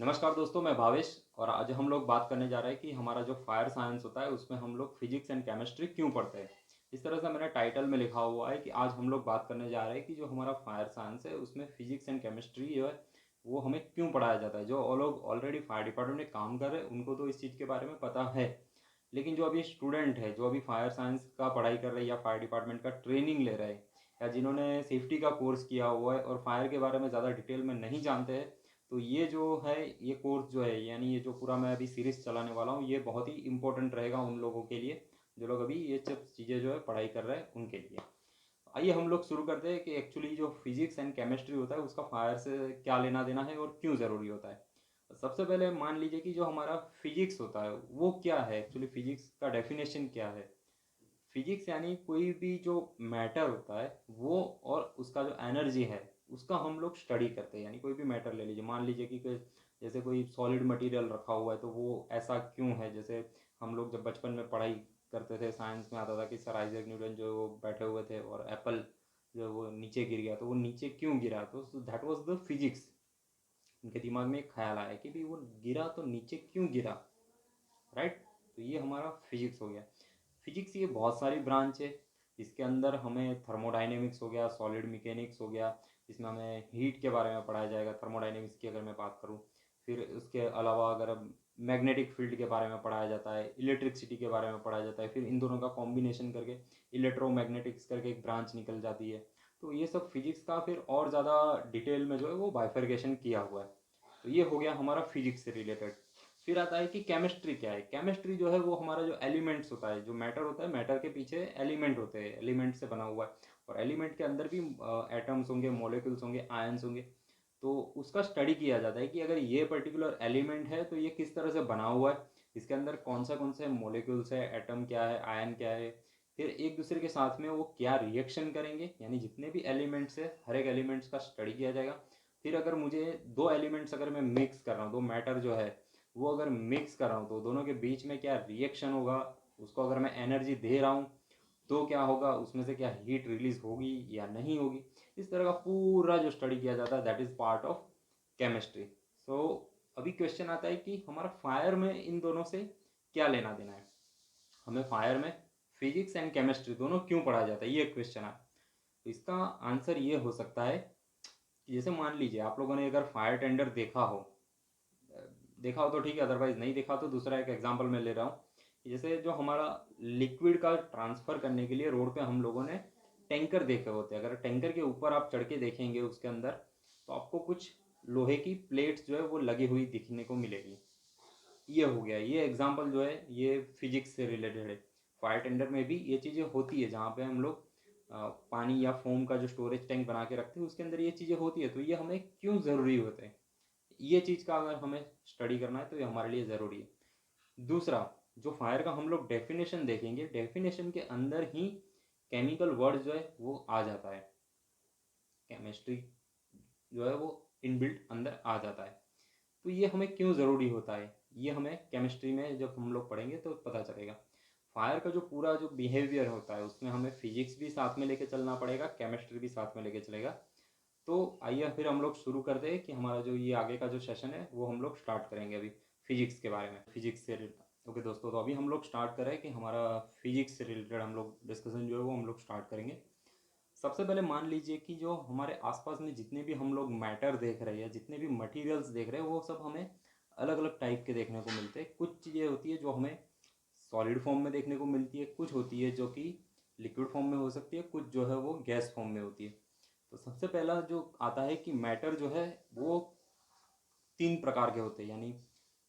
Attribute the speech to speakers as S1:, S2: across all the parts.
S1: नमस्कार दोस्तों, मैं भावेश और आज हम लोग बात करने जा रहे हैं कि हमारा जो फायर साइंस होता है उसमें हम लोग फिजिक्स एंड केमिस्ट्री क्यों पढ़ते हैं। इस तरह से मैंने टाइटल में लिखा हुआ है कि आज हम लोग बात करने जा रहे हैं कि जो हमारा फायर साइंस है उसमें फिजिक्स एंड केमिस्ट्री जो है वो हमें क्यों पढ़ाया जाता है। जो लोग ऑलरेडी फायर डिपार्टमेंट में काम कर रहे हैं उनको तो इस चीज़ के बारे में पता है, लेकिन जो अभी स्टूडेंट है, जो अभी फायर साइंस का पढ़ाई कर रहे हैं या फायर डिपार्टमेंट का ट्रेनिंग ले रहे हैं या जिन्होंने सेफ्टी का कोर्स किया हुआ है और फायर के बारे में ज़्यादा डिटेल में नहीं जानते हैं, तो ये जो है ये कोर्स जो है यानी ये जो पूरा मैं अभी सीरीज़ चलाने वाला हूँ ये बहुत ही इम्पोर्टेंट रहेगा उन लोगों के लिए जो लोग अभी ये सब चीज़ें जो है पढ़ाई कर रहे हैं उनके लिए। आइए हम लोग शुरू करते हैं कि एक्चुअली जो फिजिक्स एंड केमिस्ट्री होता है उसका फायर से क्या लेना देना है और क्यों ज़रूरी होता है। सबसे पहले मान लीजिए कि जो हमारा फिजिक्स होता है वो क्या है, एक्चुअली फिजिक्स का डेफिनेशन क्या है। फिजिक्स यानी कोई भी जो मैटर होता है वो और उसका जो एनर्जी है उसका हम लोग स्टडी करते हैं। यानी कोई भी मैटर ले लीजिए, मान लीजिए कि जैसे कोई सॉलिड मटेरियल रखा हुआ है तो वो ऐसा क्यों है। जैसे हम लोग जब बचपन में पढ़ाई करते थे साइंस में आता था कि सर आइजैक न्यूटन जो वो बैठे हुए थे और एप्पल जो वो नीचे गिर गया तो वो नीचे क्यों गिरा, तो दैट वाज द फिजिक्स। उनके दिमाग में एक ख्याल आया कि भाई वो गिरा तो नीचे क्यों गिरा, राइट। तो ये हमारा फिजिक्स हो गया। फिजिक्स ये बहुत सारी ब्रांच है। इसके अंदर हमें थर्मोडाइनेमिक्स हो गया, सॉलिड मैकेनिक्स हो गया, इसमें हमें हीट के बारे में पढ़ाया जाएगा थर्मोडाइनेमिक्स की अगर मैं बात करूँ। फिर उसके अलावा अगर मैग्नेटिक फील्ड के बारे में पढ़ाया जाता है, इलेक्ट्रिसिटी के बारे में पढ़ाया जाता है, फिर इन दोनों का कॉम्बिनेशन करके इलेक्ट्रोमैग्नेटिक्स करके एक ब्रांच निकल जाती है। तो ये सब फिजिक्स का फिर और ज़्यादा डिटेल में जो है वो बाइफर्केशन किया हुआ है। तो ये हो गया हमारा फिजिक्स से रिलेटेड। फिर आता है कि केमिस्ट्री क्या है। केमिस्ट्री जो है वो हमारा जो एलिमेंट्स होता है, जो मैटर होता है, मैटर के पीछे एलिमेंट होते हैं, एलिमेंट से बना हुआ है। और एलिमेंट के अंदर भी एटम्स होंगे, मॉलिक्यूल्स होंगे, आयंस होंगे। तो उसका स्टडी किया जाता है कि अगर ये पर्टिकुलर एलिमेंट है तो ये किस तरह से बना हुआ है, इसके अंदर कौन से मॉलिक्यूल्स है, एटम क्या है, आयन क्या है, फिर एक दूसरे के साथ में वो क्या रिएक्शन करेंगे। यानी जितने भी एलिमेंट्स है हर एक एलिमेंट्स का स्टडी किया जाएगा। फिर अगर मुझे दो एलिमेंट्स अगर मैं मिक्स कर रहा हूँ, दो मैटर जो है वो अगर मिक्स कर रहा हूँ तो दोनों के बीच में क्या रिएक्शन होगा, उसको अगर मैं एनर्जी दे रहा हूँ तो क्या होगा, उसमें से क्या हीट रिलीज होगी या नहीं होगी। इस तरह का पूरा जो स्टडी किया जाता है that is part of chemistry. So अभी क्वेश्चन आता है कि हमारा फायर में इन दोनों से क्या लेना देना है। हमें फायर में फिजिक्स एंड केमिस्ट्री दोनों क्यों पढ़ाया जाता है, ये क्वेश्चन है। तो इसका आंसर ये हो सकता है कि जैसे मान लीजिए आप लोगों ने अगर फायर टेंडर देखा हो, देखा हो तो ठीक है, अदरवाइज नहीं देखा तो दूसरा एक एग्जांपल मैं ले रहा हूँ। जैसे जो हमारा लिक्विड का ट्रांसफ़र करने के लिए रोड पे हम लोगों ने टैंकर देखे होते हैं। अगर टैंकर के ऊपर आप चढ़ के देखेंगे उसके अंदर तो आपको कुछ लोहे की प्लेट्स जो है वो लगी हुई दिखने को मिलेगी। ये हो गया, ये एग्जांपल जो है ये फिजिक्स से रिलेटेड है। फायर टेंडर में भी ये चीज़ें होती है जहाँ पे हम लोग पानी या फोम का जो स्टोरेज टैंक बना के रखते हैं उसके अंदर ये चीज़ें होती है। तो ये हमें क्यों ज़रूरी होते हैं, ये चीज़ का अगर हमें स्टडी करना है तो ये हमारे लिए ज़रूरी है। दूसरा, जो फायर का हम लोग डेफिनेशन देखेंगे, डेफिनेशन के अंदर ही केमिकल वर्ड जो है वो आ जाता है। केमिस्ट्री जो है वो इनबिल्ट अंदर आ जाता है। तो ये हमें क्यों ज़रूरी होता है, ये हमें केमिस्ट्री में जब हम लोग पढ़ेंगे तो पता चलेगा। फायर का जो पूरा जो बिहेवियर होता है उसमें हमें फिजिक्स भी साथ में लेके चलना पड़ेगा, केमिस्ट्री भी साथ में लेके चलेगा। तो आइए फिर हम लोग शुरू करते हैं कि हमारा जो ये आगे का जो सेशन है वो हम लोग स्टार्ट करेंगे अभी फिजिक्स के बारे में, फिजिक्स से ओके दोस्तों, तो अभी हम लोग स्टार्ट करें कि हमारा फिजिक्स से रिलेटेड हम लोग डिस्कशन जो है वो हम लोग स्टार्ट करेंगे। सबसे पहले मान लीजिए कि जो हमारे आसपास में जितने भी हम लोग मैटर देख रहे हैं, जितने भी मटेरियल्स देख रहे हैं, वो सब हमें अलग अलग टाइप के देखने को मिलते हैं। कुछ चीज़ें होती है जो हमें सॉलिड फॉर्म में देखने को मिलती है, कुछ होती है जो कि लिक्विड फॉर्म में हो सकती है, कुछ जो है वो गैस फॉर्म में होती है। तो सबसे पहला जो आता है कि मैटर जो है वो तीन प्रकार के होते हैं। यानी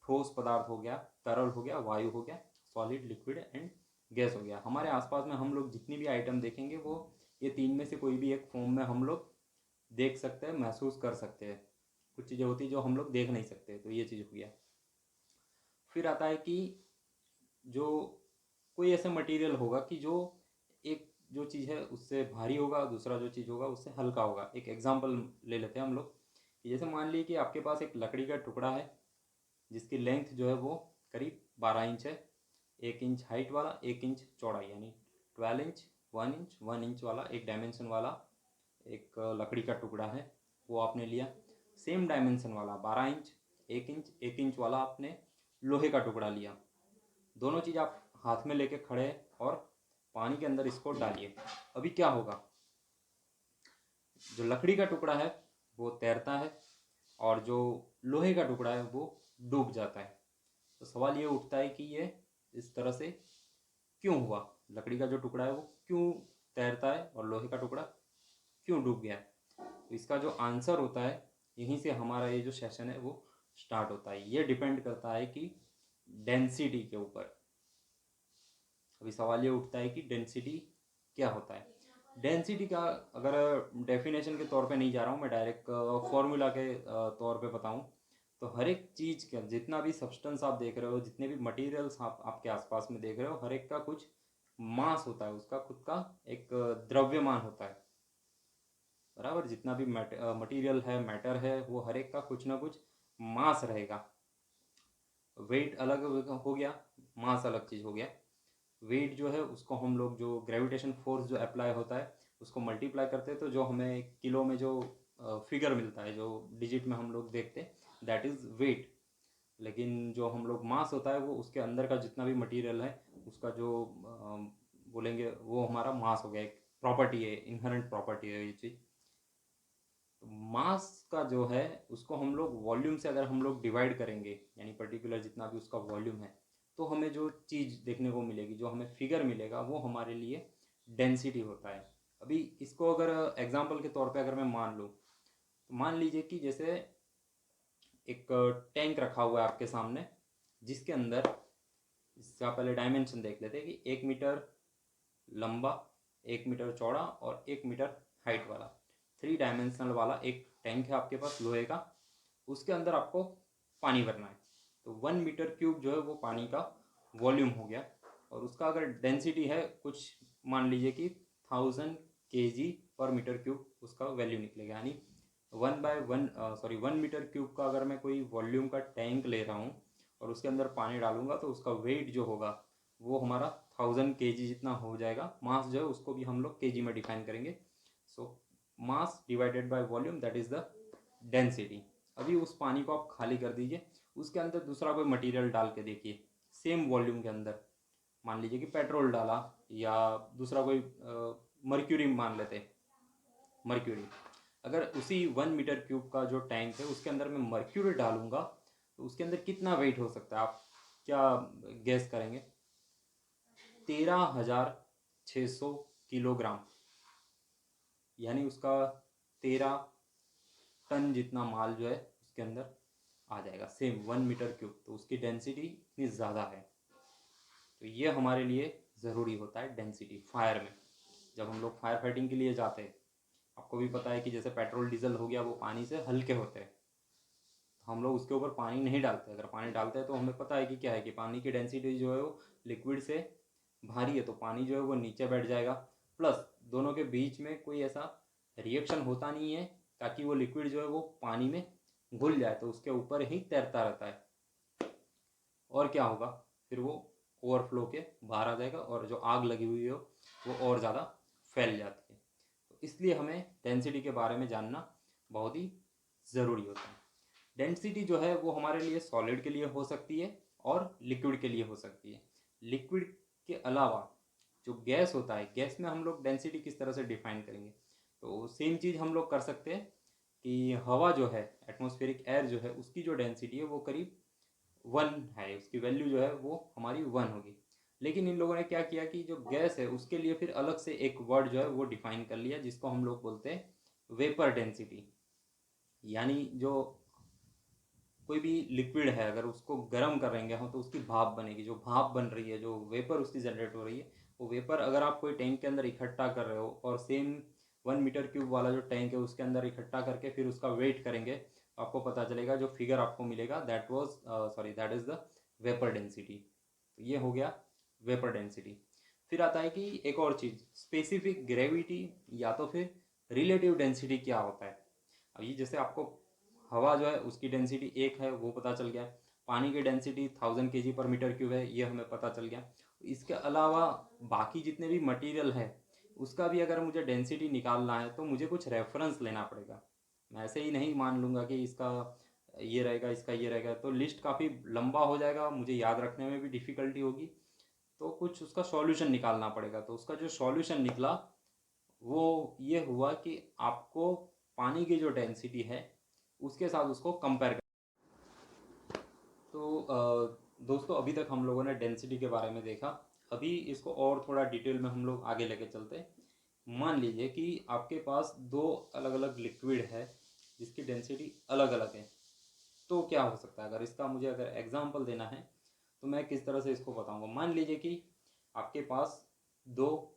S1: ठोस पदार्थ हो गया, तरल हो गया, वायु हो गया, सॉलिड लिक्विड एंड गैस हो गया। हमारे आसपास में हम लोग जितनी भी आइटम देखेंगे वो ये तीन में से कोई भी एक फॉर्म में हम लोग देख सकते हैं, महसूस कर सकते हैं। कुछ चीज़ें होती है जो हम लोग देख नहीं सकते, तो ये चीज़ हो गया। फिर आता है कि जो कोई ऐसा मटेरियल होगा कि जो एक जो चीज़ है उससे भारी होगा, दूसरा जो चीज़ होगा उससे हल्का होगा। एक एग्जांपल ले लेते हैं हम लोग कि जैसे मान लीजिए कि आपके पास एक लकड़ी का टुकड़ा है जिसकी लेंथ जो है वो करीब 12 इंच है। 1 इंच हाइट वाला, 1 इंच चौड़ाई, यानी 12 इंच, 1 इंच, 1 इंच वाला एक डायमेंशन वाला एक लकड़ी का टुकड़ा है वो आपने लिया। सेम डायमेंशन वाला 12 इंच 1 इंच वाला आपने लोहे का टुकड़ा लिया। दोनों चीज़ आप हाथ में लेके खड़े हैं और पानी के अंदर इसको डालिए। अभी क्या होगा, जो लकड़ी का टुकड़ा है वो तैरता है और जो लोहे का टुकड़ा है वो डूब जाता है। तो सवाल ये उठता है कि ये इस तरह से क्यों हुआ, लकड़ी का जो टुकड़ा है वो क्यों तैरता है और लोहे का टुकड़ा क्यों डूब गया। तो इसका जो आंसर होता है, यहीं से हमारा ये जो सेशन है वो स्टार्ट होता है। ये डिपेंड करता है कि डेंसिटी के ऊपर। अभी सवाल ये उठता है कि डेंसिटी क्या होता है। डेंसिटी का अगर डेफिनेशन के तौर पे नहीं जा रहा हूँ मैं, डायरेक्ट फॉर्मूला के तौर पे बताऊँ तो हर एक चीज़ का जितना भी सब्सटेंस आप देख रहे हो, जितने भी मटेरियल्स आप आपके आसपास में देख रहे हो, हर एक का कुछ मास होता है, उसका खुद का एक द्रव्यमान होता है। बराबर, जितना भी मटेरियल है, मैटर है, वो हर एक का कुछ ना कुछ मास रहेगा। वेट अलग हो गया, मास अलग चीज़ हो गया। वेट जो है उसको हम लोग, जो ग्रेविटेशन फोर्स जो अप्लाई होता है उसको मल्टीप्लाई करते हैं, तो जो हमें किलो में जो फिगर मिलता है, जो डिजिट में हम लोग देखते हैं, दैट इज़ वेट। लेकिन जो हम लोग मास होता है वो उसके अंदर का जितना भी मटेरियल है उसका जो बोलेंगे वो हमारा मास हो गया। एक प्रॉपर्टी है, इनहेरेंट प्रॉपर्टी है ये चीज़। तो मास का जो है उसको हम लोग वॉल्यूम से अगर हम लोग डिवाइड करेंगे, यानी पर्टिकुलर जितना भी उसका वॉल्यूम है, तो हमें जो चीज़ देखने को मिलेगी, जो हमें फिगर मिलेगा, वो हमारे लिए डेंसिटी होता है। अभी इसको अगर एग्जांपल के तौर पे अगर मैं मान लूँ, तो मान लीजिए कि जैसे एक टैंक रखा हुआ है आपके सामने, जिसके अंदर, इसका पहले डायमेंशन देख लेते हैं कि 1 मीटर लंबा, 1 मीटर चौड़ा और 1 मीटर हाइट वाला 3 डायमेंशनल वाला एक टैंक है आपके पास लोहे का। उसके अंदर आपको पानी भरना है। तो 1 मीटर क्यूब जो है वो पानी का वॉल्यूम हो गया। और उसका अगर डेंसिटी है कुछ, मान लीजिए कि 1000 kg/मीटर क्यूब उसका वैल्यू निकलेगा। यानी 1 मीटर क्यूब का अगर मैं कोई वॉल्यूम का टैंक ले रहा हूँ और उसके अंदर पानी डालूंगा, तो उसका वेट जो होगा वो हमारा 1000 kg जितना हो जाएगा। मास जो है उसको भी हम लोग केजी में डिफाइन करेंगे। So mass divided by volume, that is the density. अभी उस पानी को आप खाली कर दीजिए, उसके अंदर दूसरा कोई मटेरियल डाल के देखिए सेम वॉल्यूम के अंदर। मान लीजिए कि पेट्रोल डाला या दूसरा कोई मर्क्यूरी मान लेते, मर्क्यूरी। अगर उसी 1 मीटर क्यूब का जो टैंक है उसके अंदर मैं मर्क्यूरी डालूंगा, तो उसके अंदर कितना वेट हो सकता है, आप क्या गैस करेंगे? 13,600 किलोग्राम, यानी उसका 13 टन जितना माल जो है उसके अंदर आ जाएगा, सेम 1 मीटर क्यूब। तो उसकी डेंसिटी इतनी ज़्यादा है। तो ये हमारे लिए ज़रूरी होता है डेंसिटी फायर में। जब हम लोग फायर फाइटिंग के लिए जाते हैं, आपको भी पता है कि जैसे पेट्रोल डीजल हो गया, वो पानी से हल्के होते हैं, तो हम लोग उसके ऊपर पानी नहीं डालते। अगर पानी डालते हैं तो हमें पता है कि क्या है, कि पानी की डेंसिटी जो है वो लिक्विड से भारी है, तो पानी जो है वो नीचे बैठ जाएगा। प्लस दोनों के बीच में कोई ऐसा रिएक्शन होता नहीं है ताकि वो लिक्विड जो है वो पानी में घुल जाए, तो उसके ऊपर ही तैरता रहता है। और क्या होगा, फिर वो ओवरफ्लो के बाहर आ जाएगा और जो आग लगी हुई हो वो और ज़्यादा फैल जाती है। तो इसलिए हमें डेंसिटी के बारे में जानना बहुत ही ज़रूरी होता है। डेंसिटी जो है वो हमारे लिए सॉलिड के लिए हो सकती है और लिक्विड के लिए हो सकती है। लिक्विड के अलावा जो गैस होता है, गैस में हम लोग डेंसिटी किस तरह से डिफाइन करेंगे? तो सेम चीज़ हम लोग कर सकते हैं कि हवा जो है, एटमॉस्फेरिक एयर जो है, उसकी जो डेंसिटी है वो करीब 1 है, उसकी वैल्यू जो है वो हमारी 1 होगी। लेकिन इन लोगों ने क्या किया कि जो गैस है उसके लिए फिर अलग से एक वर्ड जो है वो डिफाइन कर लिया, जिसको हम लोग बोलते हैं वेपर डेंसिटी। यानी जो कोई भी लिक्विड है अगर उसको गर्म करेंगे हम तो उसकी भाप बनेगी। जो भाप बन रही है, जो वेपर उसकी जनरेट हो रही है, वो वेपर अगर आप कोई टैंक के अंदर इकट्ठा कर रहे हो और सेम 1 मीटर क्यूब वाला जो टैंक है उसके अंदर इकट्ठा करके फिर उसका वेट करेंगे, तो आपको पता चलेगा, जो फिगर आपको मिलेगा, that is the vapour density. तो ये हो गया वेपर डेंसिटी। फिर आता है कि एक और चीज़, स्पेसिफिक ग्रेविटी या तो फिर रिलेटिव डेंसिटी क्या होता है। अब ये जैसे आपको हवा जो है उसकी डेंसिटी 1 है वो पता चल गया, पानी की डेंसिटी 1000 kg/मीटर क्यूब है ये हमें पता चल गया। इसके अलावा बाकी जितने भी मटेरियल है उसका भी अगर मुझे डेंसिटी निकालना है तो मुझे कुछ रेफरेंस लेना पड़ेगा। मैं ऐसे ही नहीं मान लूँगा कि इसका ये रहेगा, इसका ये रहेगा, तो लिस्ट काफ़ी लंबा हो जाएगा, मुझे याद रखने में भी डिफ़िकल्टी होगी। तो कुछ उसका सॉल्यूशन निकालना पड़ेगा। तो उसका जो सॉल्यूशन निकला वो ये हुआ कि आपको पानी की जो डेंसिटी है उसके साथ उसको कंपेयर कर। तो दोस्तों अभी तक हम लोगों ने डेंसिटी के बारे में देखा। अभी इसको और थोड़ा डिटेल में हम लोग आगे लेके चलते हैं। मान लीजिए कि आपके पास दो अलग अलग लिक्विड है जिसकी डेंसिटी अलग अलग है। तो क्या हो सकता है, अगर इसका मुझे अगर एग्जांपल देना है तो मैं किस तरह से इसको बताऊंगा। मान लीजिए कि आपके पास दो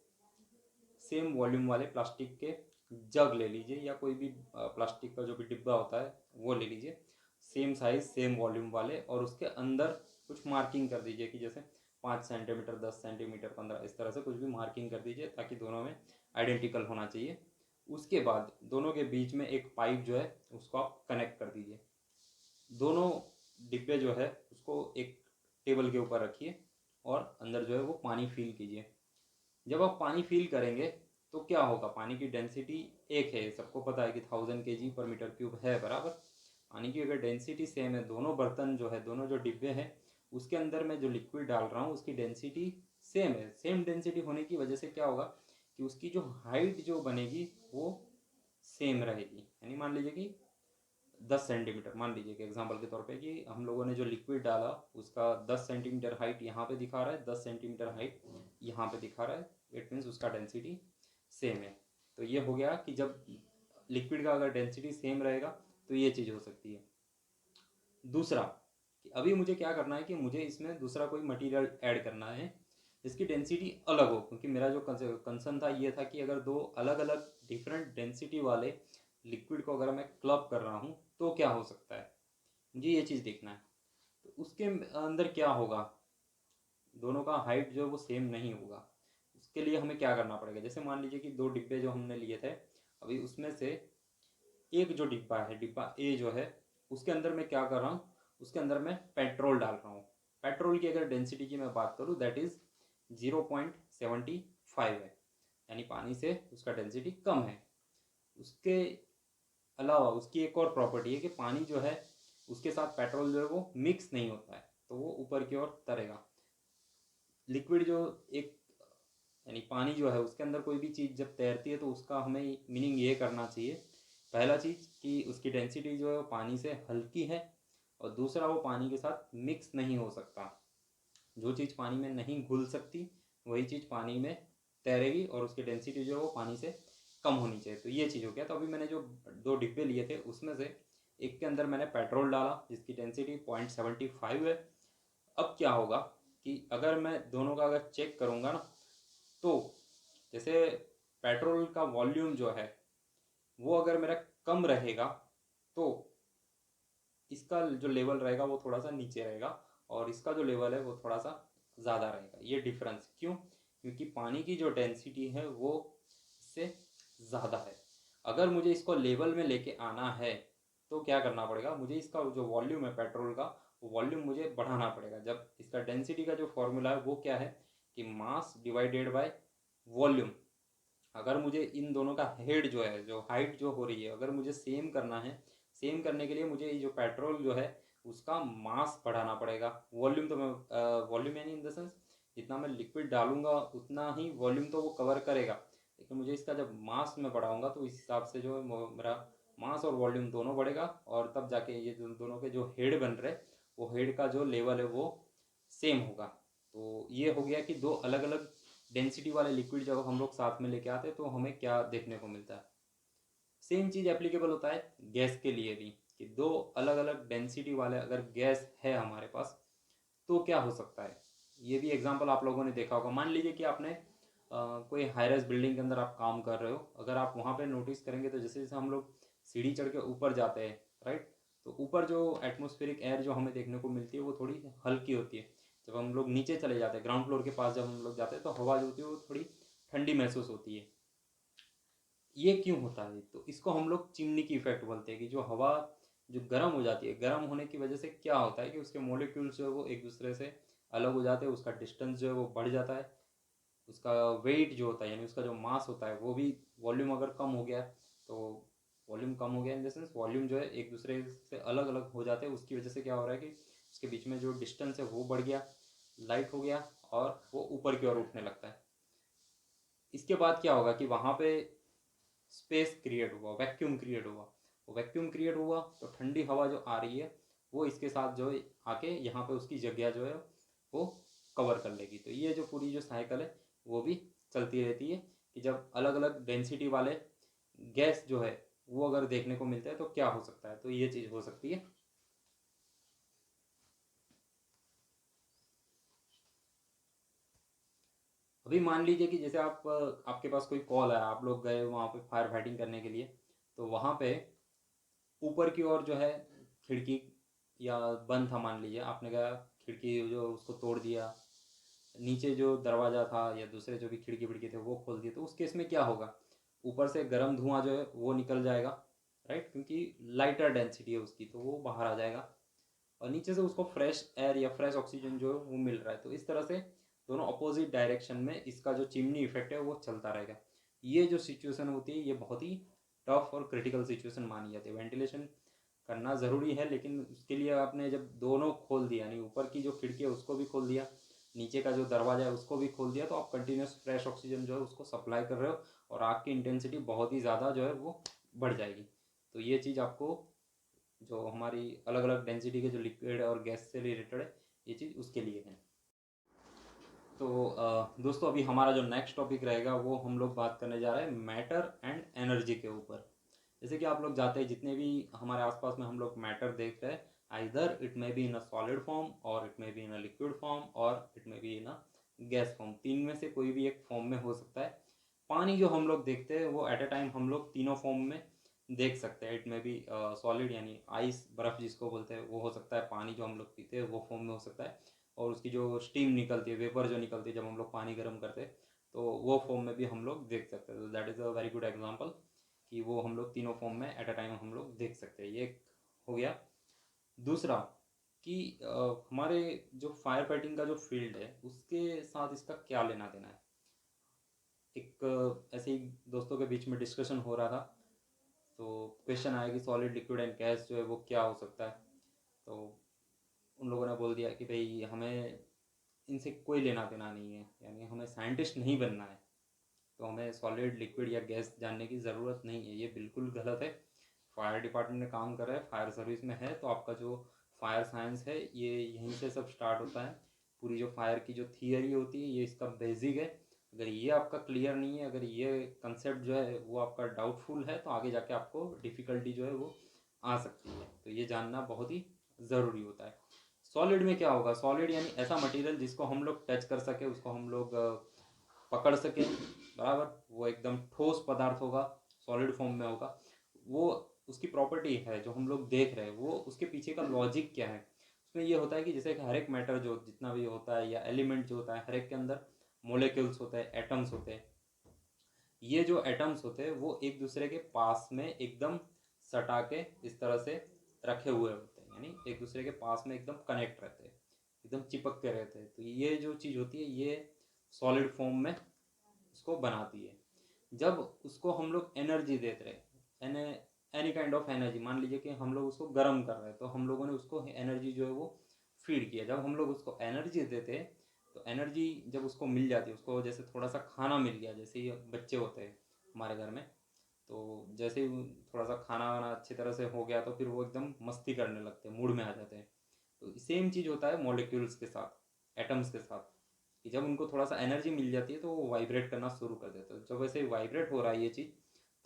S1: सेम वॉल्यूम वाले प्लास्टिक के जग ले लीजिए, या कोई भी प्लास्टिक का जो भी डिब्बा होता है वो ले लीजिए, सेम साइज सेम वॉल्यूम वाले, और उसके अंदर कुछ मार्किंग कर दीजिए कि जैसे 5 सेंटीमीटर, 10 सेंटीमीटर, 15, इस तरह से कुछ भी मार्किंग कर दीजिए ताकि दोनों में आइडेंटिकल होना चाहिए। उसके बाद दोनों के बीच में एक पाइप जो है उसको आप कनेक्ट कर दीजिए। दोनों डिब्बे जो है उसको एक टेबल के ऊपर रखिए और अंदर जो है वो पानी फिल कीजिए। जब आप पानी फिल करेंगे तो क्या होगा, पानी की डेंसिटी एक है, सबको पता है कि 1000 kg/m³ है बराबर। पानी की अगर डेंसिटी सेम है, दोनों बर्तन जो है, दोनों जो डिब्बे हैं उसके अंदर मैं जो लिक्विड डाल रहा हूँ उसकी डेंसिटी सेम है। सेम डेंसिटी होने की वजह से क्या होगा कि उसकी जो हाइट जो बनेगी वो सेम रहेगी। यानी मान लीजिए कि 10 सेंटीमीटर, मान लीजिए कि एग्जांपल के तौर पे कि हम लोगों ने जो लिक्विड डाला उसका 10 सेंटीमीटर हाइट यहाँ पे दिखा रहा है, 10 सेंटीमीटर हाइट यहाँ पे दिखा रहा है, इट मीन्स उसका डेंसिटी सेम है। तो ये हो गया कि जब लिक्विड का अगर डेंसिटी सेम रहेगा तो ये चीज़ हो सकती है। दूसरा कि अभी मुझे क्या करना है कि मुझे इसमें दूसरा कोई मटेरियल ऐड करना है जिसकी डेंसिटी अलग हो, क्योंकि मेरा जो कंसर्न था ये था कि अगर दो अलग अलग डिफरेंट डेंसिटी वाले लिक्विड को अगर मैं क्लब कर रहा हूँ तो क्या हो सकता है, मुझे ये चीज़ देखना है। तो उसके अंदर क्या होगा, दोनों का हाइट जो है वो सेम नहीं होगा। उसके लिए हमें क्या करना पड़ेगा, जैसे मान लीजिए कि दो डिब्बे जो हमने लिए थे, अभी उसमें से एक जो डिब्बा है, डिब्बा ए जो है, उसके अंदर मैं क्या कर रहा हूँ, उसके अंदर मैं पेट्रोल डाल रहा हूँ। पेट्रोल की अगर डेंसिटी की मैं बात करूँ दैट इज़ 0.75 है, यानी पानी से उसका डेंसिटी कम है। उसके अलावा उसकी एक और प्रॉपर्टी है कि पानी जो है उसके साथ पेट्रोल जो है वो मिक्स नहीं होता है, तो वो ऊपर की ओर तरेगा। लिक्विड जो एक, यानी पानी जो है उसके अंदर कोई भी चीज़ जब तैरती है तो उसका हमें मीनिंग ये करना चाहिए, पहला चीज़ कि उसकी डेंसिटी जो है वो पानी से हल्की है, और दूसरा वो पानी के साथ मिक्स नहीं हो सकता। जो चीज़ पानी में नहीं घुल सकती वही चीज़ पानी में तैरेगी, और उसकी डेंसिटी जो है वो पानी से कम होनी चाहिए। तो ये चीज़ हो गया। तो अभी मैंने जो दो डिब्बे लिए थे उसमें से एक के अंदर मैंने पेट्रोल डाला जिसकी डेंसिटी 0.75 है। अब क्या होगा कि अगर मैं दोनों का अगर चेक करूँगा ना, तो जैसे पेट्रोल का वॉल्यूम जो है वो अगर मेरा कम रहेगा तो इसका जो लेवल रहेगा वो थोड़ा सा नीचे रहेगा, और इसका जो लेवल है वो थोड़ा सा ज़्यादा रहेगा। ये डिफरेंस क्यों, क्योंकि पानी की जो डेंसिटी है वो इससे ज़्यादा है। अगर मुझे इसको लेवल में लेके आना है तो क्या करना पड़ेगा, मुझे इसका जो वॉल्यूम है पेट्रोल का, वो वॉल्यूम मुझे बढ़ाना पड़ेगा। जब इसका डेंसिटी का जो फॉर्मूला है वो क्या है कि मास डिवाइडेड बाय वॉल्यूम। अगर मुझे इन दोनों का हेड जो है, जो हाइट जो हो रही है, अगर मुझे सेम करना है, सेम करने के लिए मुझे ये जो पेट्रोल जो है उसका मास बढ़ाना पड़ेगा। वॉल्यूम तो मैं वॉल्यूम यानी इन द सेंस जितना मैं लिक्विड डालूंगा उतना ही वॉल्यूम तो वो कवर करेगा, लेकिन मुझे इसका जब मास मैं बढ़ाऊंगा तो इस हिसाब से जो मेरा मास और वॉल्यूम दोनों बढ़ेगा, और तब जाके ये दोनों के जो हेड बन रहे वो हेड का जो लेवल है वो सेम होगा। तो ये हो गया कि दो अलग अलग डेंसिटी वाले लिक्विड जब हम लोग साथ में लेके आते हैं तो हमें क्या देखने को मिलता है। सेम चीज़ एप्लीकेबल होता है गैस के लिए भी, कि दो अलग अलग डेंसिटी वाले अगर गैस है हमारे पास तो क्या हो सकता है। ये भी एग्जांपल आप लोगों ने देखा होगा। मान लीजिए कि आपने कोई हाईराइज बिल्डिंग के अंदर आप काम कर रहे हो, अगर आप वहाँ पे नोटिस करेंगे तो जैसे जैसे हम लोग सीढ़ी चढ़ के ऊपर जाते हैं, राइट, तो ऊपर जो एटमॉस्फेरिक एयर जो हमें देखने को मिलती है वो थोड़ी हल्की होती है। जब हम लोग नीचे चले जाते हैं, ग्राउंड फ्लोर के पास जब हम लोग जाते हैं तो हवा जो होती है वो थोड़ी ठंडी महसूस होती है। ये क्यों होता है, तो इसको हम लोग चिमनी की इफेक्ट बोलते हैं, कि जो हवा जो गर्म हो जाती है, गर्म होने की वजह से क्या होता है कि उसके मॉलिक्यूल्स जो है वो एक दूसरे से अलग हो जाते हैं, उसका डिस्टेंस जो है वो बढ़ जाता है, उसका वेट जो होता है यानी उसका जो मास होता है वो भी, वॉल्यूम अगर कम हो गया तो वॉल्यूम कम हो गया इन द सेंस वॉल्यूम जो है एक दूसरे से अलग अलग हो जाते हैं, उसकी वजह से क्या हो रहा है कि उसके बीच में जो डिस्टेंस है वो बढ़ गया, लाइट हो गया और वो ऊपर की ओर उठने लगता है। इसके बाद क्या होगा कि वहाँ पे स्पेस क्रिएट हुआ, वैक्यूम क्रिएट हुआ। वो वैक्यूम क्रिएट हुआ तो ठंडी हवा जो आ रही है वो इसके साथ जो है आके यहाँ पे उसकी जगह जो है वो कवर कर लेगी। तो ये जो पूरी जो साइकिल है वो भी चलती रहती है कि जब अलग अलग डेंसिटी वाले गैस जो है वो अगर देखने को मिलता है तो क्या हो सकता है, तो ये चीज़ हो सकती है। अभी मान लीजिए कि जैसे आप आपके पास कोई कॉल आया, आप लोग गए वहाँ पे फायर फाइटिंग करने के लिए, तो वहाँ पे ऊपर की ओर जो है खिड़की या बंद था, मान लीजिए आपने कहा खिड़की जो उसको तोड़ दिया, नीचे जो दरवाज़ा था या दूसरे जो भी खिड़की विड़की थे वो खोल दिए, तो उस केस में क्या होगा, ऊपर से गर्म धुआं जो है वो निकल जाएगा, राइट, क्योंकि लाइटर डेंसिटी है उसकी तो वो बाहर आ जाएगा और नीचे से उसको फ्रेश एयर या फ्रेश ऑक्सीजन जो है वो मिल रहा है। तो इस तरह से दोनों अपोजिट डायरेक्शन में इसका जो चिमनी इफेक्ट है वो चलता रहेगा। ये जो सिचुएशन होती है ये बहुत ही टफ और क्रिटिकल सिचुएशन मानी जाती है। वेंटिलेशन करना ज़रूरी है, लेकिन उसके लिए आपने जब दोनों खोल दिया, यानी ऊपर की जो खिड़की है उसको भी खोल दिया, नीचे का जो दरवाज़ा है उसको भी खोल दिया, तो आप कंटिन्यूस फ्रेश ऑक्सीजन जो है उसको सप्लाई कर रहे हो और आग की इंटेंसिटी बहुत ही ज़्यादा जो है वो बढ़ जाएगी। तो ये चीज़ आपको जो हमारी अलग अलग डेंसिटी के जो लिक्विड और गैस से रिलेटेड है ये चीज़ उसके लिए है। तो दोस्तों अभी हमारा जो नेक्स्ट टॉपिक रहेगा वो हम लोग बात करने जा रहे हैं मैटर एंड एनर्जी के ऊपर। जैसे कि आप लोग जाते हैं जितने भी हमारे आसपास में हम लोग मैटर देख रहे हैं, either it may be in a solid form or it may be in a liquid form or it may be in a gas form, तीन में से कोई भी एक फॉर्म में हो सकता है। पानी जो हम लोग देखते हैं वो एट अ टाइम हम लोग तीनों फॉर्म में देख सकते हैं। इट मे बी सॉलिड यानी आइस बर्फ़ जिसको बोलते हैं वो हो सकता है, पानी जो हम लोग पीते हैं वो फॉर्म में हो सकता है, और उसकी जो स्टीम निकलती है, वेपर जो निकलती है जब हम लोग पानी गर्म करते हैं तो वो फॉर्म में भी हम लोग देख सकते हैं। तो that is a very good example कि वो हम लोग तीनों फॉर्म में एट अ टाइम हम लोग देख सकते हैं। ये एक हो गया। दूसरा कि हमारे जो फायर फाइटिंग का जो फील्ड है उसके साथ इसका क्या लेना देना है। एक ऐसे ही दोस्तों के बीच में डिस्कशन हो रहा था, तो क्वेश्चन आया कि सॉलिड लिक्विड एंड गैस जो है वो क्या हो सकता है। तो उन लोगों ने बोल दिया कि भाई हमें इनसे कोई लेना देना नहीं है, यानी हमें साइंटिस्ट नहीं बनना है, तो हमें सॉलिड लिक्विड या गैस जानने की ज़रूरत नहीं है। ये बिल्कुल गलत है। फायर डिपार्टमेंट में काम कर रहे हैं, फायर सर्विस में है, तो आपका जो फायर साइंस है ये यहीं से सब स्टार्ट होता है। पूरी जो फायर की जो थियरी होती है ये इसका बेसिक है। अगर ये आपका क्लियर नहीं है, अगर ये कंसेप्ट जो है वो आपका डाउटफुल है, तो आगे जाके आपको डिफ़िकल्टी जो है वो आ सकती है। तो ये जानना बहुत ही ज़रूरी होता है। सॉलिड में क्या होगा, सॉलिड यानी ऐसा मटेरियल जिसको हम लोग टच कर सके, उसको हम लोग पकड़ सके, बराबर, वो एकदम ठोस पदार्थ होगा, सॉलिड फॉर्म में होगा। वो उसकी प्रॉपर्टी है जो हम लोग देख रहे हैं, वो उसके पीछे का लॉजिक क्या है, उसमें ये होता है कि जैसे कि हर एक मैटर जो जितना भी होता है या एलिमेंट जो होता है हर एक के अंदर मोलिक्यूल्स होते हैं, एटम्स होते हैं। ये जो एटम्स होते हैं वो एक दूसरे के पास में एकदम सटा के इस तरह से रखे हुए होते हैं, यानी एक दूसरे के पास में एकदम कनेक्ट रहते हैं, एकदम चिपक के रहते हैं। तो ये जो चीज़ होती है ये सॉलिड फॉर्म में उसको बनाती है। जब उसको हम लोग एनर्जी देते रहे, एनी काइंड ऑफ एनर्जी, मान लीजिए कि हम लोग उसको गर्म कर रहे हैं तो हम लोगों ने उसको एनर्जी जो है वो फीड किया। जब हम लोग उसको एनर्जी देते हैं तो एनर्जी जब उसको मिल जाती है, उसको जैसे थोड़ा सा खाना मिल गया, जैसे ये बच्चे होते हैं हमारे घर में, तो जैसे ही थोड़ा सा खाना वाना अच्छी तरह से हो गया तो फिर वो एकदम मस्ती करने लगते हैं, मूड में आ जाते हैं। तो सेम चीज़ होता है मॉलिक्यूल्स के साथ, एटम्स के साथ, कि जब उनको थोड़ा सा एनर्जी मिल जाती है तो वो वाइब्रेट करना शुरू कर देते हैं। जब वैसे वाइब्रेट हो रहा है ये चीज़,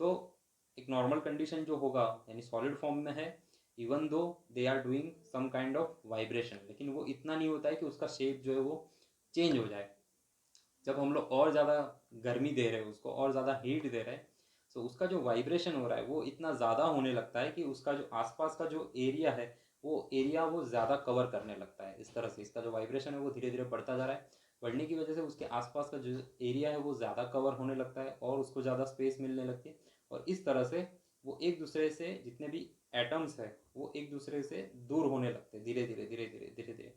S1: तो एक नॉर्मल कंडीशन जो होगा यानी सॉलिड फॉर्म में है, even though they are doing some kind of vibration, लेकिन वो इतना नहीं होता है कि उसका शेप जो है वो चेंज हो जाए। जब हम लोग और ज़्यादा गर्मी दे रहे हैं उसको, और ज़्यादा हीट दे रहे हैं, तो उसका जो वाइब्रेशन हो रहा है वो इतना ज़्यादा होने लगता है कि उसका जो आसपास का जो एरिया है वो एरिया वो ज़्यादा कवर करने लगता है। इस तरह से इसका जो वाइब्रेशन है वो धीरे धीरे बढ़ता जा रहा है। बढ़ने की वजह से उसके आसपास का जो एरिया है वो ज़्यादा कवर होने लगता है और उसको ज़्यादा स्पेस मिलने लगती है, और इस तरह से वो एक दूसरे से जितने भी एटम्स है वो एक दूसरे से दूर होने लगते हैं, धीरे धीरे धीरे धीरे धीरे धीरे।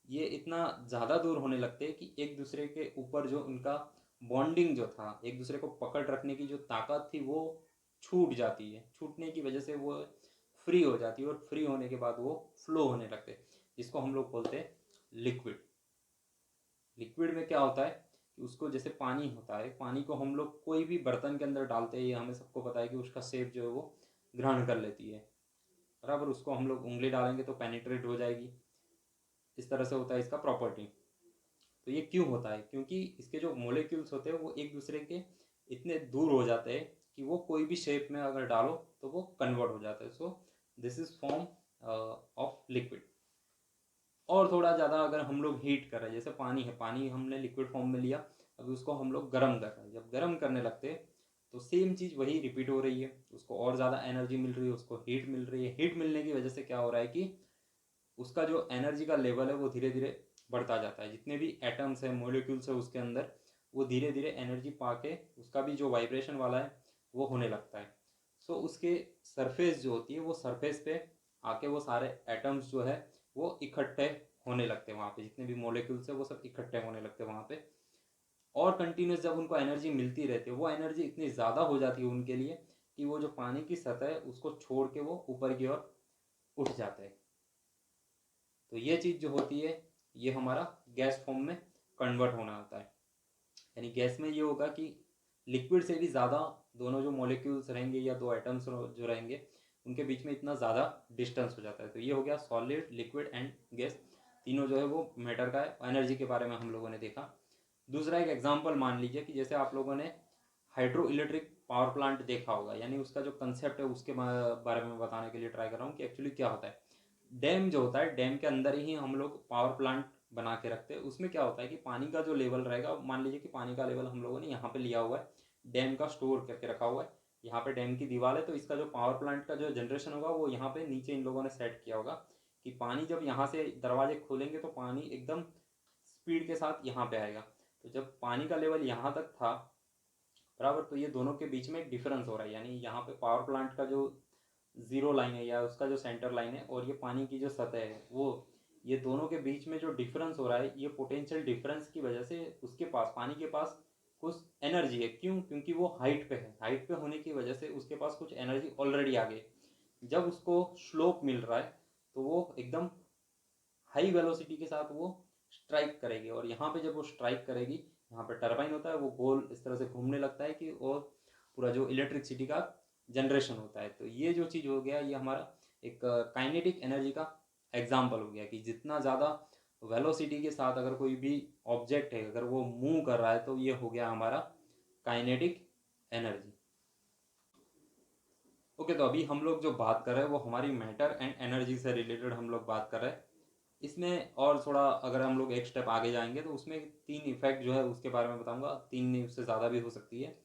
S1: ये इतना ज़्यादा दूर होने लगते हैं कि एक दूसरे के ऊपर जो उनका बॉन्डिंग जो था, एक दूसरे को पकड़ रखने की जो ताकत थी वो छूट जाती है, छूटने की वजह से वो फ्री हो जाती है, और फ्री होने के बाद वो फ्लो होने लगते हैं, जिसको हम लोग बोलते हैं लिक्विड। लिक्विड में क्या होता है कि उसको, जैसे पानी होता है, पानी को हम लोग कोई भी बर्तन के अंदर डालते हैं, ये हमें सबको पता है कि उसका शेप जो है वो ग्रहण कर लेती है, बराबर। उसको हम लोग उंगली डालेंगे तो पेनिट्रेट हो जाएगी, इस तरह से होता है इसका प्रॉपर्टी। तो ये क्यों होता है? क्योंकि इसके जो मोलिक्यूल्स होते हैं वो एक दूसरे के इतने दूर हो जाते हैं कि वो कोई भी शेप में अगर डालो तो वो कन्वर्ट हो जाता है। So this is form of liquid. और थोड़ा ज़्यादा अगर हम लोग हीट कर रहे हैं, जैसे पानी है, पानी हमने लिक्विड फॉर्म में लिया, अभी उसको हम लोग गर्म कर रहे हैं, जब गर्म करने लगते हैं तो सेम चीज़ वही रिपीट हो रही है, उसको और ज़्यादा एनर्जी मिल रही है, उसको हीट मिल रही है। हीट मिलने की वजह से क्या हो रहा है कि उसका जो एनर्जी का लेवल है वो धीरे धीरे बढ़ता जाता है, जितने भी एटम्स है, मोलिक्यूल्स है उसके अंदर, वो धीरे धीरे एनर्जी पाके उसका भी जो वाइब्रेशन वाला है वो होने लगता है। सो उसके सरफेस जो होती है, वो सरफेस पे आके वो सारे एटम्स जो है वो इकट्ठे होने लगते हैं, वहाँ पे जितने भी मोलिक्यूल्स है वो सब इकट्ठे होने लगते हैं वहाँ पे। और कंटिन्यूस जब उनको एनर्जी मिलती रहती है, वो एनर्जी इतनी ज़्यादा हो जाती है उनके लिए कि वो जो पानी की सतह है उसको छोड़ के वो ऊपर की ओर उठ जाते हैं। तो ये चीज़ जो होती है ये हमारा गैस फॉर्म में कन्वर्ट होना होता है। यानी गैस में ये होगा कि लिक्विड से भी ज़्यादा दोनों जो मॉलिक्यूल्स रहेंगे या दो एटम्स जो रहेंगे उनके बीच में इतना ज़्यादा डिस्टेंस हो जाता है। तो ये हो गया सॉलिड, लिक्विड एंड गैस, तीनों जो है वो मैटर का एनर्जी के बारे में हम लोगों ने देखा। दूसरा एक एग्जांपल मान लीजिए कि जैसे आप लोगों ने हाइड्रो इलेक्ट्रिक पावर प्लांट देखा होगा, यानी उसका जो कंसेप्ट है उसके बारे में बताने के लिए ट्राई कर रहा हूँ कि एक्चुअली क्या होता है। डैम जो होता है, डैम के अंदर ही हम लोग पावर प्लांट बना के रखते हैं। उसमें क्या होता है कि पानी का जो लेवल रहेगा, मान लीजिए कि पानी का लेवल हम लोगों ने यहाँ पे लिया हुआ है, डैम का स्टोर करके रखा हुआ है, यहाँ पे डैम की दीवार है, तो इसका जो पावर प्लांट का जो जनरेशन होगा वो यहाँ पे नीचे इन लोगों ने सेट किया होगा कि पानी जब यहाँ से दरवाजे खोलेंगे तो पानी एकदम स्पीड के साथ यहाँ पे आएगा। तो जब पानी का लेवल यहाँ तक था, बराबर, तो ये दोनों के बीच में एक डिफरेंस हो रहा है, यानी यहाँ पे पावर प्लांट का जो जीरो लाइन है या उसका जो सेंटर लाइन है और ये पानी की जो सतह है, वो ये दोनों के बीच में जो डिफरेंस हो रहा है, ये पोटेंशियल डिफरेंस की वजह से उसके पास, पानी के पास कुछ एनर्जी है। क्यों? क्योंकि वो हाइट पे है, हाइट पे होने की वजह से उसके पास कुछ एनर्जी ऑलरेडी आ गई। जब उसको स्लोप मिल रहा है तो वो एकदम हाई वेलोसिटी के साथ वो स्ट्राइक करेगी, और यहाँ पे जब वो स्ट्राइक करेगी, यहाँ पे टरबाइन होता है, वो गोल इस तरह से घूमने लगता है कि और पूरा जो इलेक्ट्रिसिटी का जनरेशन होता है। तो ये जो चीज़ हो गया, ये हमारा एक काइनेटिक एनर्जी का एग्जाम्पल हो गया कि जितना ज़्यादा वेलोसिटी के साथ अगर कोई भी ऑब्जेक्ट है अगर वो मूव कर रहा है तो ये हो गया हमारा काइनेटिक एनर्जी। ओके, तो अभी हम लोग जो बात कर रहे हैं वो हमारी मैटर एंड एनर्जी से रिलेटेड हम लोग बात कर रहे हैं। इसमें और थोड़ा अगर हम लोग एक स्टेप आगे जाएंगे तो उसमें तीन इफेक्ट जो है उसके बारे में बताऊंगा, तीन नहीं उससे ज़्यादा भी हो सकती है।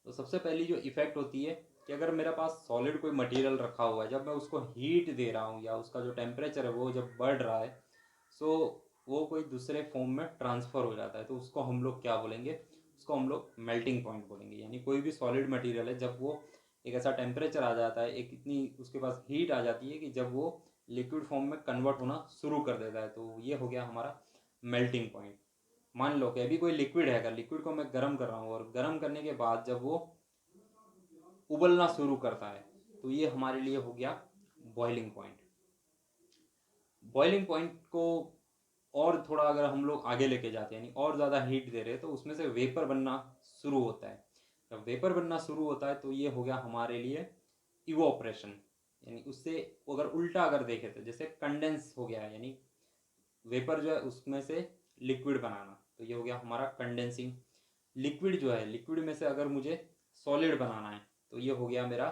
S1: तो सबसे पहली जो इफेक्ट होती है कि अगर मेरे पास सॉलिड कोई मटेरियल रखा हुआ है, जब मैं उसको हीट दे रहा हूँ या उसका जो टेम्परेचर है वो जब बढ़ रहा है, सो वो कोई दूसरे फॉर्म में ट्रांसफ़र हो जाता है, तो उसको हम लोग क्या बोलेंगे? उसको हम लोग मेल्टिंग पॉइंट बोलेंगे। यानी कोई भी सॉलिड मटेरियल है, जब वो एक ऐसा टेम्परेचर आ जाता है, एक इतनी उसके पास हीट आ जाती है कि जब वो लिक्विड फॉर्म में कन्वर्ट होना शुरू कर देता है, तो ये हो गया हमारा मेल्टिंग पॉइंट। मान लो कि अभी कोई लिक्विड है, अगर लिक्विड को मैं गर्म कर रहा हूँ और गर्म करने के बाद जब वो उबलना शुरू करता है, तो ये हमारे लिए हो गया बॉइलिंग पॉइंट। बॉइलिंग पॉइंट को और थोड़ा अगर हम लोग आगे लेके जाते हैं, यानी और ज़्यादा हीट दे रहे हैं, तो उसमें से वेपर बनना शुरू होता है। जब वेपर बनना शुरू होता है तो ये हो गया हमारे लिए इवोपरेशन। यानी उससे अगर उल्टा अगर देखें तो जैसे कंडेंस हो गया, यानी वेपर जो है उसमें से लिक्विड बनाना, तो ये हो गया हमारा कंडेंसिंग। लिक्विड जो है, लिक्विड में से अगर मुझे सॉलिड बनाना है तो ये हो गया मेरा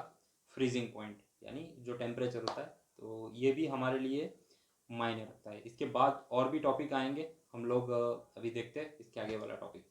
S1: फ्रीजिंग पॉइंट, यानी जो टेम्परेचर होता है। तो ये भी हमारे लिए मायने रखता है। इसके बाद और भी टॉपिक आएंगे, हम लोग अभी देखते हैं इसके आगे वाला टॉपिक।